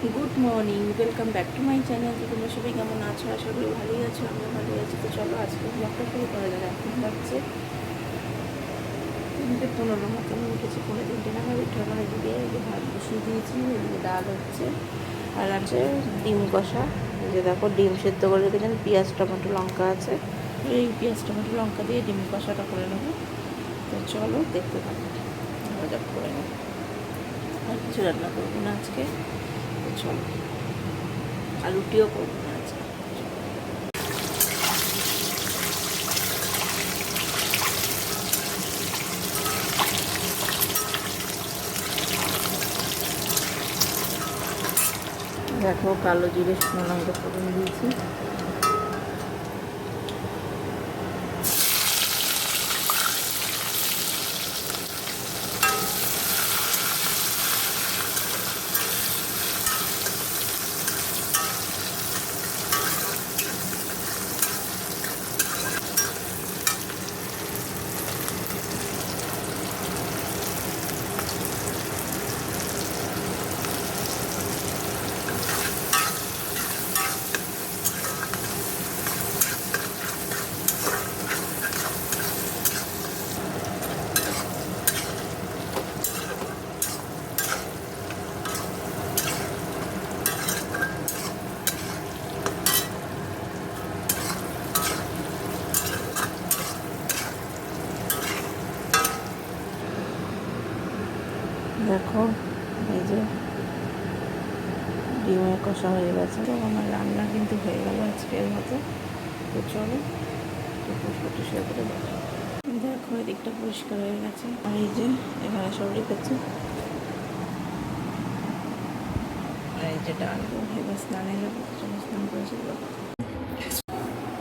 Good morning, welcome back to my channel. তো তোমরা সবাই কেমন আছো? আশা করি ভালোই আছো, আমরা ভালোই আছি। তো চলো আজকে ব্লগটা শুরু করা যাবে। এখন বাজছে 3:15 মতো, আমি উঠেছি 3:30 নাগাদ। উঠে আমার এদিকে ভাত বসিয়ে দিয়েছি, এদিকে ডাল হচ্ছে আর আছে ডিম কষা। এই যে দেখো ডিম সেদ্ধ করে রেখেছেন, পেঁয়াজ টমেটো লঙ্কা আছে, এই পেঁয়াজ টমেটো লঙ্কা দিয়ে ডিম কষাটা করে নেবো। তো চলো দেখতে থাকো, মজা করে নেবো। আর কিছু রান্না করবো না আজকে, তো চলো। আর রুটিও করবো না আজকে। দেখো কালো জিরে শুকনো লঙ্কা ফোড়ন দিয়েছি। দেখো এই যে ডিমের কষা হয়ে গেছে। তো আমার রান্না কিন্তু হয়ে গেল আজকের মতো। তো চলো পরিষ্কার টরিষ্কার করে দেখো। দেখো এদিকটা পরিষ্কার হয়ে গেছে। আর এই যে এখানে সব রেখেছি। আর এই যে ডাল, এবার স্নানে যাবো। চলো স্নান করেছি।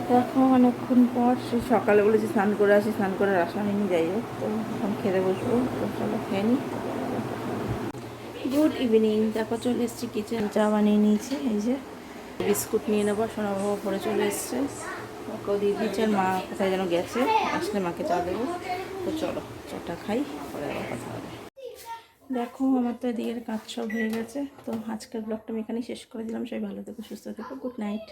দেখো অনেকক্ষণ পর সে সকালে বলেছি স্নান করে আসি, স্নান করে আসা হয়নি। যাই হোক, তো এখন খেতে বসবো। তো চলো খেয়ে নিই। Good evening. দেখো চলে এসেছি কিচেন, চা বানিয়ে নিয়েছি। এই যে বিস্কুট নিয়ে নেবো, সোনাবাবু পরে চলে এসছে, ওকেও দিয়ে দিয়েছে। আর মা কোথায় যেন গেছে, আসলে মাকে চা দেবো। তো চলো চাটা খাই, পরে আবার কথা হবে। দেখো আমার তো এদিকের কাজ সব হয়ে গেছে। তো আজকের ব্লগটা আমি এখানেই শেষ করে দিলাম। সবাই ভালো থেকো, সুস্থ থেকো। Good night.